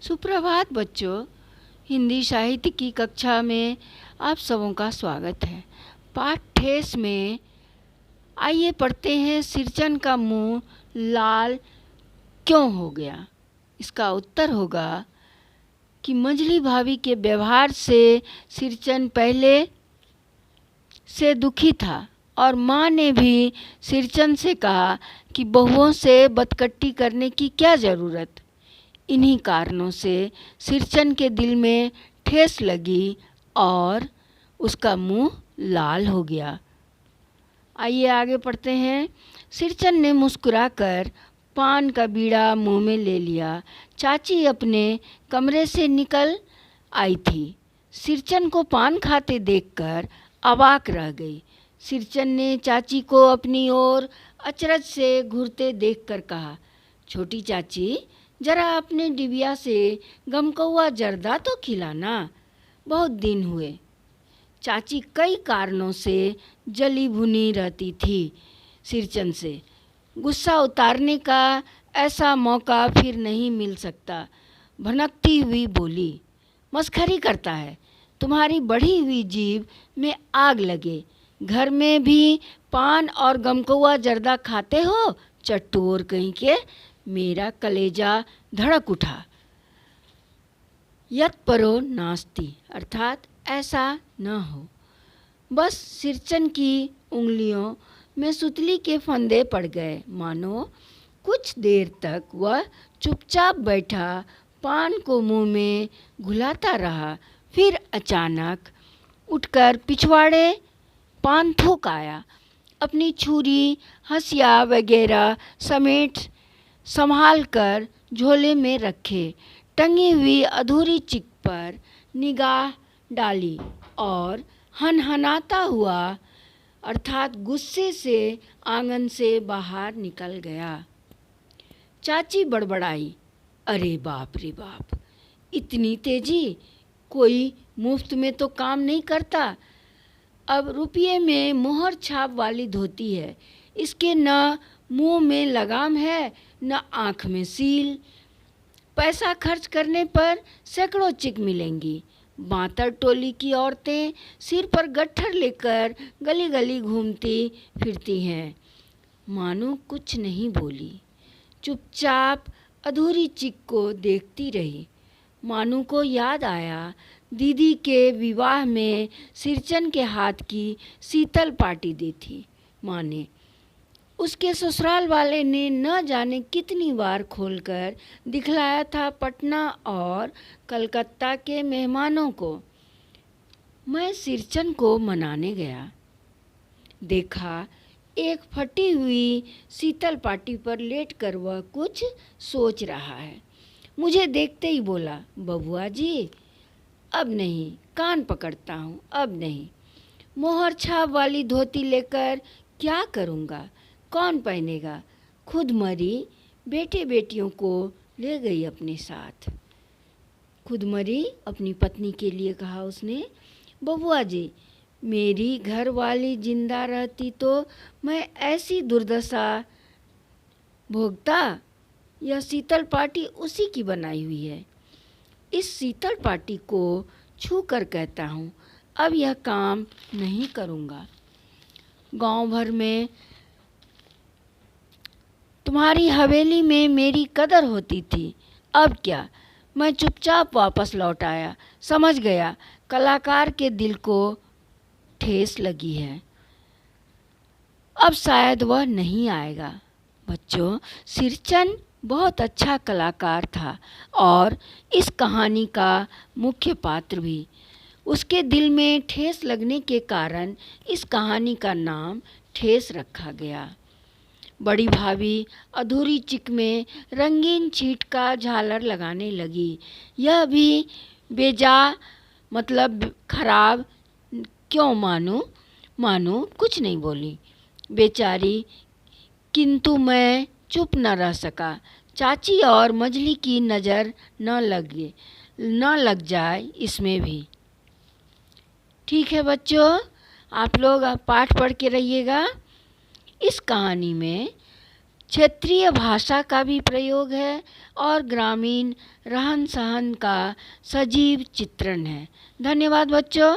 सुप्रभात बच्चों। हिंदी साहित्य की कक्षा में आप सबों का स्वागत है। पाठ 28 में आइए पढ़ते हैं, सिरचन का मुंह लाल क्यों हो गया। इसका उत्तर होगा कि मंझली भाभी के व्यवहार से सिरचन पहले से दुखी था और माँ ने भी सिरचन से कहा कि बहुओं से बदकट्टी करने की क्या ज़रूरत। इन्हीं कारणों से सिरचन के दिल में ठेस लगी और उसका मुंह लाल हो गया। आइए आगे पढ़ते हैं। सिरचन ने मुस्कुराकर पान का बीड़ा मुंह में ले लिया। चाची अपने कमरे से निकल आई थी। सिरचन को पान खाते देखकर अवाक रह गई। सिरचन ने चाची को अपनी ओर अचरज से घूरते देखकर कहा, छोटी चाची, जरा अपने डिबिया से गमकौआ जर्दा तो खिलाना, बहुत दिन हुए। चाची कई कारणों से जली भुनी रहती थी। सिरचन से गुस्सा उतारने का ऐसा मौका फिर नहीं मिल सकता। भनकती हुई बोली, मस्खरी करता है, तुम्हारी बढ़ी हुई जीभ में आग लगे। घर में भी पान और गमकौआ जर्दा खाते हो, चट्टोर कहीं के। मेरा कलेजा धड़क उठा। यत परो नास्ती, अर्थात ऐसा न हो। बस सिरचन की उंगलियों में सुतली के फंदे पड़ गए। मानो कुछ देर तक वह चुपचाप बैठा पान को मुंह में घुलाता रहा। फिर अचानक उठकर पिछवाड़े पान थूक आया। अपनी छुरी, हंसिया वगैरह समेट संभाल कर झोले में रखे टंगी हुई अधूरी चिक पर निगाह डाली और हनहनाता हुआ अर्थात गुस्से से आंगन से बाहर निकल गया। चाची बड़बड़ाई, अरे बाप रे बाप, इतनी तेजी! कोई मुफ्त में तो काम नहीं करता। अब रुपये में मोहर छाप वाली धोती है, इसके न मुंह में लगाम है न आँख में सील। पैसा खर्च करने पर सैकड़ों चिक मिलेंगी। बांतर टोली की औरतें सिर पर गट्ठर लेकर गली गली घूमती फिरती हैं। मानो कुछ नहीं बोली, चुपचाप अधूरी चिक को देखती रही। मानू को याद आया, दीदी के विवाह में सिरचन के हाथ की शीतल पार्टी दी थी माँ ने। उसके ससुराल वाले ने न जाने कितनी बार खोलकर दिखलाया था पटना और कलकत्ता के मेहमानों को। मैं सिरचन को मनाने गया, देखा एक फटी हुई शीतल पाटी पर लेटकर वह कुछ सोच रहा है। मुझे देखते ही बोला, बबुआ जी, अब नहीं, कान पकड़ता हूँ, अब नहीं। मोहर छाप वाली धोती लेकर क्या करूँगा, कौन पहनेगा। खुद मरी, बेटे बेटियों को ले गई अपने साथ। खुद मरी, अपनी पत्नी के लिए कहा उसने। बबुआ जी, मेरी घर वाली जिंदा रहती तो मैं ऐसी दुर्दशा भोगता। यह शीतल पाटी उसी की बनाई हुई है। इस शीतल पाटी को छू कर कहता हूँ, अब यह काम नहीं करूँगा। गांव भर में तुम्हारी हवेली में मेरी कदर होती थी, अब क्या। मैं चुपचाप वापस लौट आया। समझ गया कलाकार के दिल को ठेस लगी है, अब शायद वह नहीं आएगा। बच्चों, सिरचन बहुत अच्छा कलाकार था और इस कहानी का मुख्य पात्र भी। उसके दिल में ठेस लगने के कारण इस कहानी का नाम ठेस रखा गया। बड़ी भाभी अधूरी चिक में रंगीन छींट का झालर लगाने लगी। यह भी बेजा, मतलब खराब क्यों। मानू कुछ नहीं बोली बेचारी, किंतु मैं चुप न रह सका। चाची और मझली की नज़र न लग जाए इसमें भी। ठीक है बच्चों, आप लोग पाठ पढ़ के रहिएगा। इस कहानी में क्षेत्रीय भाषा का भी प्रयोग है और ग्रामीण रहन सहन का सजीव चित्रण है। धन्यवाद बच्चों।